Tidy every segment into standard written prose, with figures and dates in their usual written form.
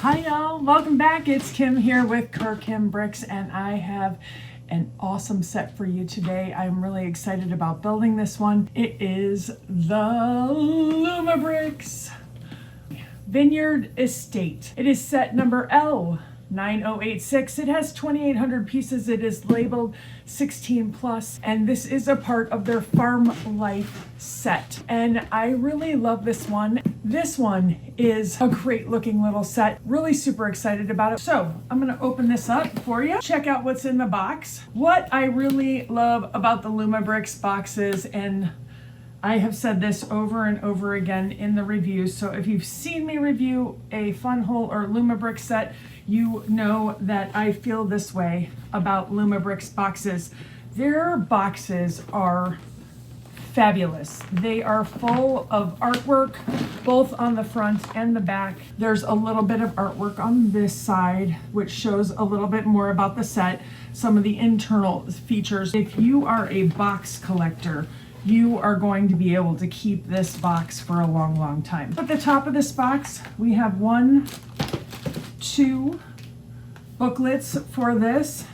Hi y'all, welcome back. It's Kim here with CurKym Bricks, and I have an awesome set for you today. I'm really excited about building this one. It is the Lumibricks Vineyard Estate. It is set number L9086. It has 2,800 pieces. It is labeled 16 plus, and this is a part of their Farm Life set. And I really love this one. This one is a great looking little set. Really super excited about it. So I'm gonna open this up for you. Check out what's in the box. What I really love about the Lumibricks boxes, and I have said this over and over again in the reviews, so if you've seen me review a Funwhole or Lumibricks set, you know that I feel this way about Lumibricks boxes. Their boxes are fabulous. They are full of artwork, both on the front and the back. There's a little bit of artwork on this side, which shows a little bit more about the set, some of the internal features. If you are a box collector, you are going to be able to keep this box for a long, long time. At the top of this box, we have 1, 2 booklets for this.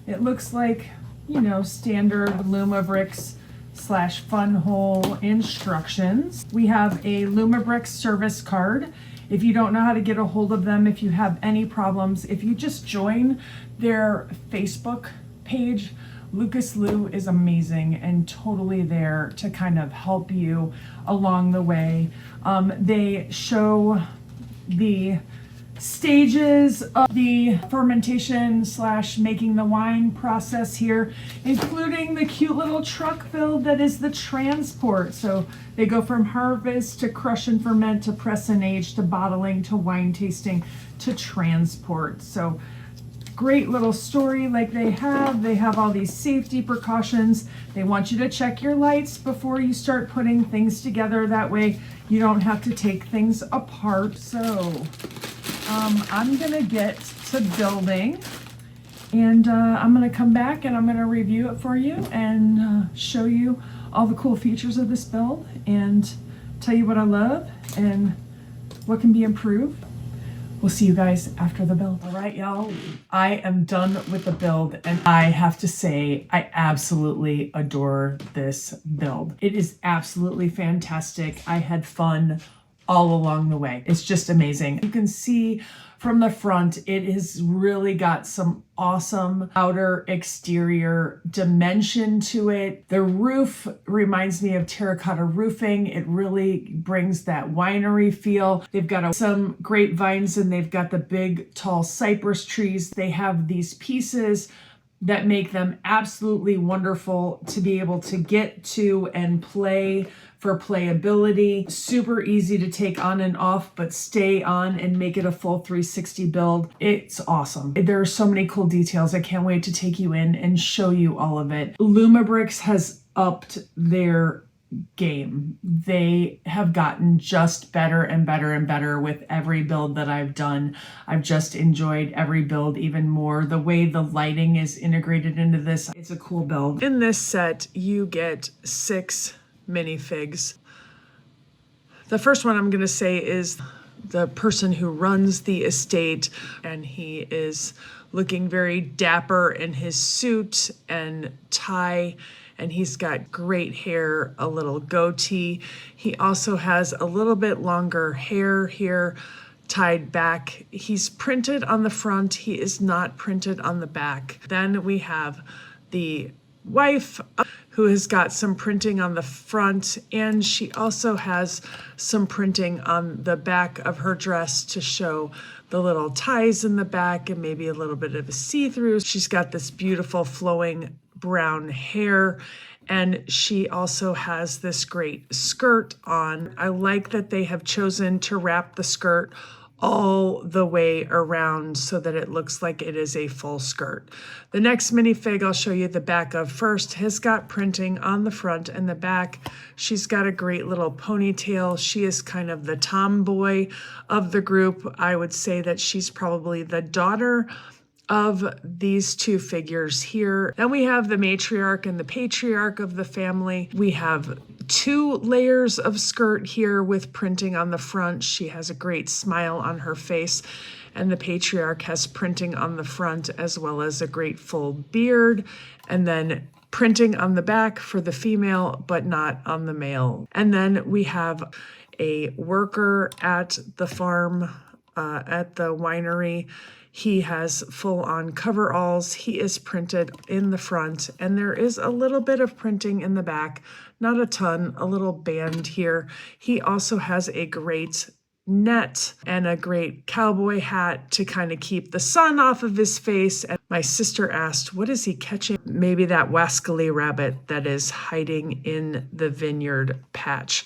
It looks like, you know, standard Lumibricks / Funwhole instructions. We have a Lumibricks service card. If you don't know how to get a hold of them, if you have any problems, if you just join their Facebook page, Lucas Lou is amazing and totally there to kind of help you along the way. They show the stages of the fermentation / making the wine process here, including the cute little truck build that is the transport. So they go from harvest to crush and ferment to press and age to bottling to wine tasting to transport. So great little story. Like they have all these safety precautions. They want you to check your lights before you start putting things together. That way you don't have to take things apart. So I'm gonna get to building, and I'm gonna come back and I'm gonna review it for you and show you all the cool features of this build and tell you what I love and what can be improved. We'll see you guys after the build. All right, y'all, I am done with the build, and I have to say I absolutely adore this build. It is absolutely fantastic. I had fun all along the way. It's just amazing. You can see from the front, it has really got some awesome outer exterior dimension to it. The roof reminds me of terracotta roofing. It really brings that winery feel. They've got some grapevines and they've got the big tall cypress trees. They have these pieces that make them absolutely wonderful to be able to get to and play for playability. Super easy to take on and off, but stay on and make it a full 360 build. It's awesome. There are so many cool details. I can't wait to take you in and show you all of it. Lumibricks has upped their game. They have gotten just better and better and better with every build that I've done. I've just enjoyed every build even more. The way the lighting is integrated into this, it's a cool build. In this set, you get 6 minifigs. The first one I'm going to say is the person who runs the estate, and he is looking very dapper in his suit and tie, and he's got great hair, a little goatee. He also has a little bit longer hair here tied back. He's printed on the front. He is not printed on the back. Then we have the wife who has got some printing on the front, and she also has some printing on the back of her dress to show the little ties in the back and maybe a little bit of a see-through. She's got this beautiful flowing brown hair, and she also has this great skirt on. I like that they have chosen to wrap the skirt all the way around so that it looks like it is a full skirt. The next minifig I'll show you the back of first has got printing on the front and the back. She's got a great little ponytail. She is kind of the tomboy of the group. I would say that she's probably the daughter of these two figures here. Then we have the matriarch and the patriarch of the family. We have 2 layers of skirt here with printing on the front. She has a great smile on her face. and the patriarch has printing on the front as well as a great full beard, and then printing on the back for the female, but not on the male. And then we have a worker at the farm, at the winery. He has full-on coveralls. He is printed in the front, and there is a little bit of printing in the back, not a ton, a little band here. He also has a great net and a great cowboy hat to kind of keep the sun off of his face. And my sister asked, what is he catching? Maybe that wascally rabbit that is hiding in the vineyard patch.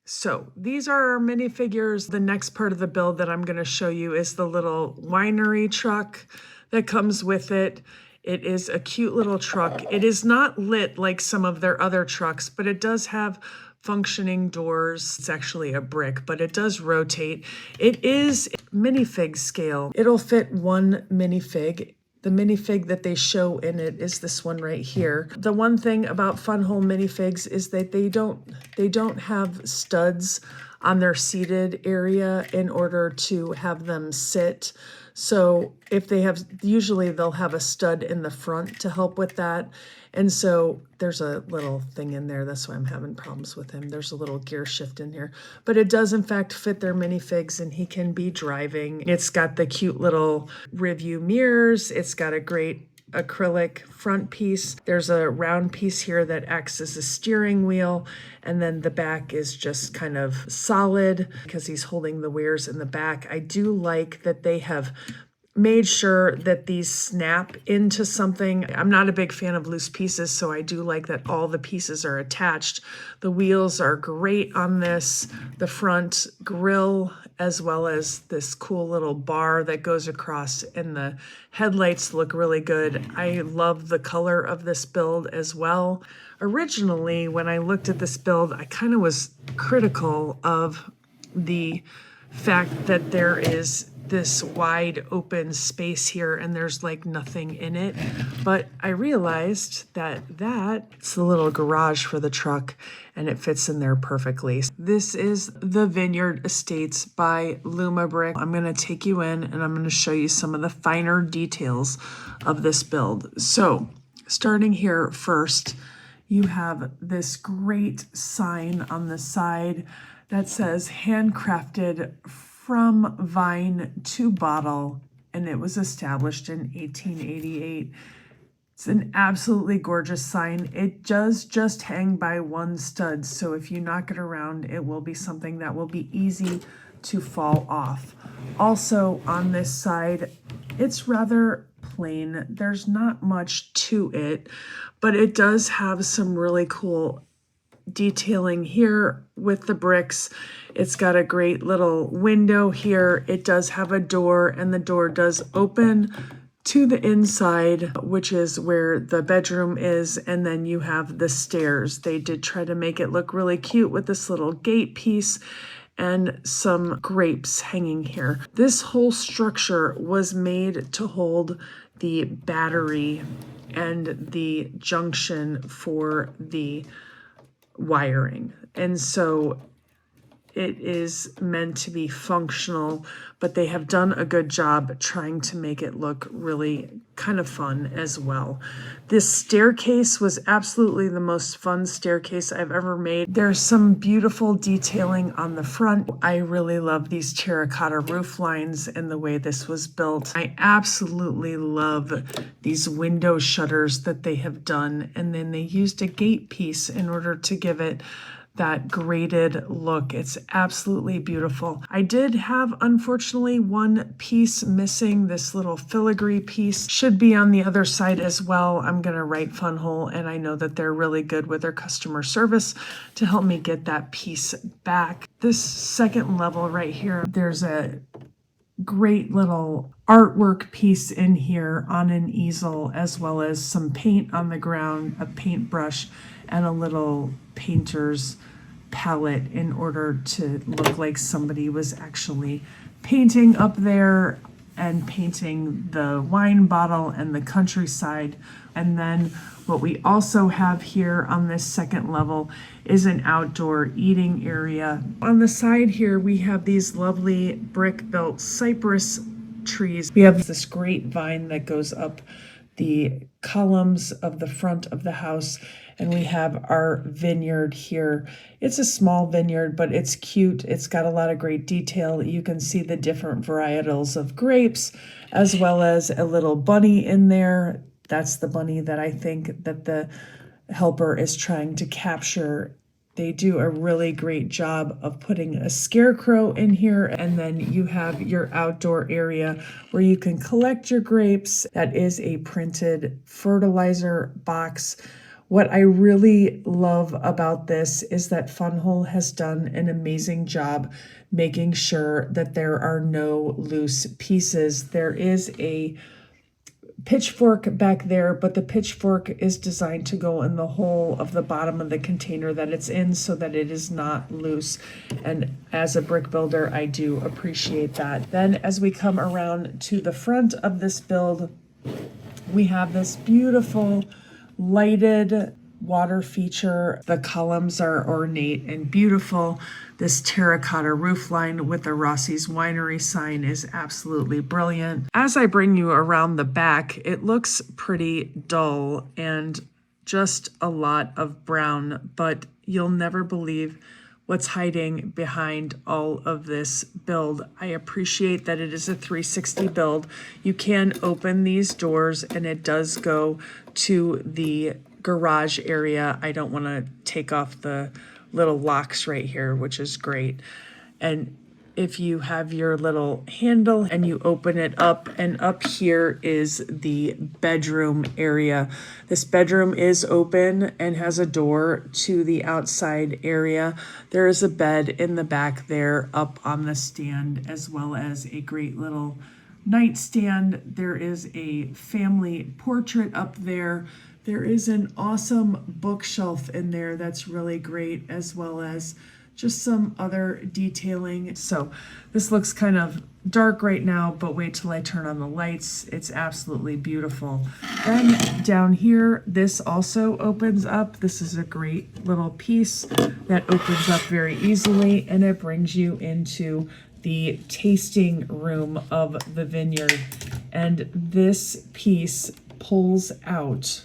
So these are our minifigures. The next part of the build that I'm going to show you is the little winery truck that comes with it. It is a cute little truck. It is not lit like some of their other trucks, but it does have functioning doors. It's actually a brick, but it does rotate. It is minifig scale. It'll fit one minifig. The minifig that they show in it is this one right here. The one thing about Funwhole minifigs is that they don't have studs on their seated area in order to have them sit. So if they have, usually they'll have a stud in the front to help with that. And so there's a little thing in there. That's why I'm having problems with him. There's a little gear shift in here. But it does, in fact, fit their minifigs, and he can be driving. It's got the cute little rear view mirrors. It's got a great acrylic front piece. There's a round piece here that acts as a steering wheel. And then the back is just kind of solid because he's holding the wheels in the back. I do like that they have made sure that these snap into something. I'm not a big fan of loose pieces, so I do like that all the pieces are attached. The wheels are great on this. The front grille, as well as this cool little bar that goes across, and the headlights look really good. I love the color of this build as well. Originally, when I looked at this build, I kind of was critical of the fact that there is this wide open space here and there's like nothing in it. But I realized that it's the little garage for the truck and it fits in there perfectly. This is the Vineyard Estates by Lumibricks. I'm going to take you in and I'm going to show you some of the finer details of this build. So starting here first, you have this great sign on the side that says handcrafted from vine to bottle, and it was established in 1888. It's an absolutely gorgeous sign. It does just hang by one stud, so if you knock it around, it will be something that will be easy to fall off. Also on this side, it's rather plain. There's not much to it, but it does have some really cool detailing here with the bricks. It's got a great little window here. It does have a door, and the door does open to the inside, which is where the bedroom is, and then you have the stairs. They did try to make it look really cute with this little gate piece and some grapes hanging here. This whole structure was made to hold the battery and the junction for the wiring, and so it is meant to be functional, but they have done a good job trying to make it look really kind of fun as well. This staircase was absolutely the most fun staircase I've ever made. There's some beautiful detailing on the front. I really love these terracotta roof lines and the way this was built. I absolutely love these window shutters that they have done, and then they used a gate piece in order to give it that graded look. It's absolutely beautiful. I did have, unfortunately, one piece missing. This little filigree piece should be on the other side as well. I'm gonna write Funwhole, and I know that they're really good with their customer service to help me get that piece back. This second level right here, there's a great little artwork piece in here on an easel, as well as some paint on the ground, a paintbrush, and a little painter's palette in order to look like somebody was actually painting up there and painting the wine bottle and the countryside. And then what we also have here on this second level is an outdoor eating area. On the side here, we have these lovely brick built cypress trees. We have this great vine that goes up the columns of the front of the house, and we have our vineyard here. It's a small vineyard, but it's cute. It's got a lot of great detail. You can see the different varietals of grapes, as well as a little bunny in there. That's the bunny that I think that the helper is trying to capture. They do a really great job of putting a scarecrow in here, and then you have your outdoor area where you can collect your grapes. That is a printed fertilizer box. What I really love about this is that Funwhole has done an amazing job making sure that there are no loose pieces. There is a pitchfork back there, but the pitchfork is designed to go in the hole of the bottom of the container that it's in so that it is not loose. And as a brick builder, I do appreciate that. Then as we come around to the front of this build, we have this beautiful lighted water feature. The columns are ornate and beautiful. This terracotta roof line with the Rossi's Winery sign is absolutely brilliant. As I bring you around the back, it looks pretty dull and just a lot of brown, but you'll never believe what's hiding behind all of this build. I appreciate that it is a 360 build. You can open these doors and it does go to the garage area. I don't want to take off the little locks right here, which is great. And if you have your little handle and you open it up, and up here is the bedroom area. This bedroom is open and has a door to the outside area. There is a bed in the back there up on the stand, as well as a great little nightstand. There is a family portrait up there. There is an awesome bookshelf in there that's really great, as well as just some other detailing. So this looks kind of dark right now, but wait till I turn on the lights. It's absolutely beautiful. Then down here, this also opens up. This is a great little piece that opens up very easily, and it brings you into the tasting room of the vineyard. And this piece pulls out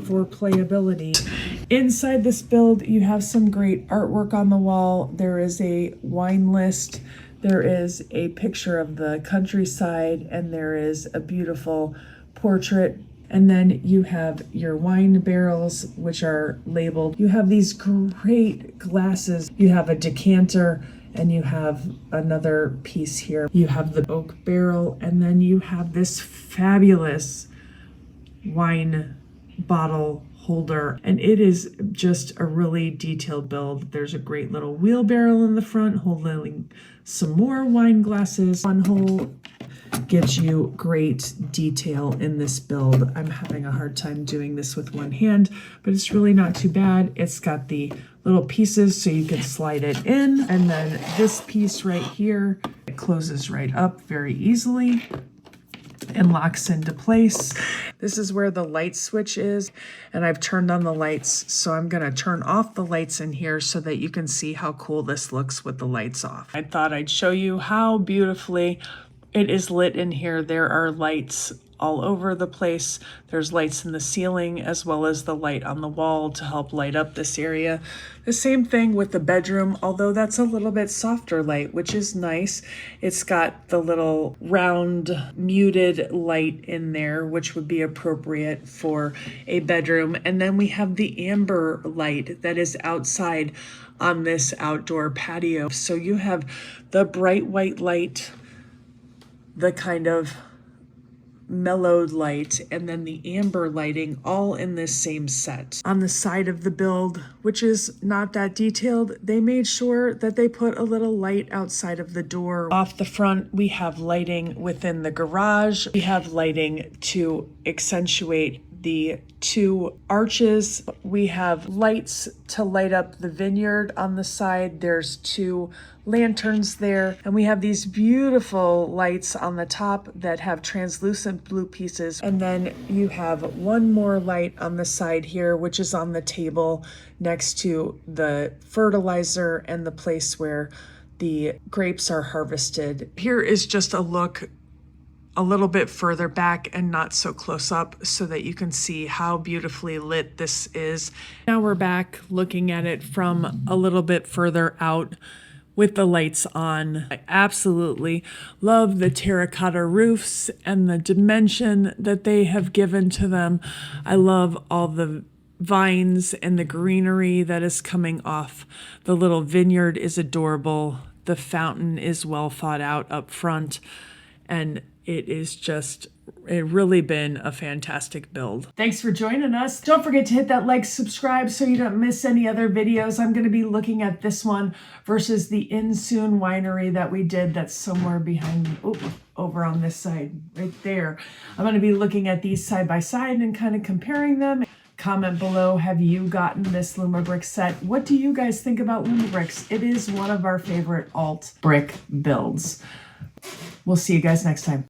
for playability. Inside this build, you have some great artwork on the wall. There is a wine list, there is a picture of the countryside, and there is a beautiful portrait. And then you have your wine barrels, which are labeled. You have these great glasses. You have a decanter, and you have another piece here. You have the oak barrel, and then you have this fabulous wine bottle holder, and it is just a really detailed build. There's a great little wheelbarrow in the front holding some more wine glasses. Funwhole gives you great detail in this build. I'm having a hard time doing this with one hand, but it's really not too bad. It's got the little pieces so you can slide it in, and then this piece right here, it closes right up very easily and locks into place. This is where the light switch is, and I've turned on the lights, so I'm gonna turn off the lights in here so that you can see how cool this looks with the lights off. I thought I'd show you how beautifully it is lit in here. There are lights all over the place. There's lights in the ceiling as well as the light on the wall to help light up this area. The same thing with the bedroom, although that's a little bit softer light, which is nice. It's got the little round muted light in there, which would be appropriate for a bedroom. And then we have the amber light that is outside on this outdoor patio. So you have the bright white light, the kind of mellowed light, and then the amber lighting all in this same set. On the side of the build, which is not that detailed, they made sure that they put a little light outside of the door. Off the front, we have lighting within the garage. We have lighting to accentuate the two arches. We have lights to light up the vineyard on the side. There's two lanterns there, and we have these beautiful lights on the top that have translucent blue pieces. And then you have one more light on the side here, which is on the table next to the fertilizer and the place where the grapes are harvested. Here is just a look a little bit further back and not so close up so that you can see how beautifully lit this is. Now we're back looking at it from a little bit further out with the lights on. I absolutely love the terracotta roofs and the dimension that they have given to them. I love all the vines and the greenery that is coming off. The little vineyard is adorable. The fountain is well thought out up front, and it really been a fantastic build. Thanks for joining us. Don't forget to hit that like, subscribe so you don't miss any other videos. I'm going to be looking at this one versus the Insoon Winery that we did that's somewhere behind me. Oh, over on this side, right there. I'm going to be looking at these side by side and kind of comparing them. Comment below, have you gotten this Lumibricks set? What do you guys think about Lumibricks? It is one of our favorite alt brick builds. We'll see you guys next time.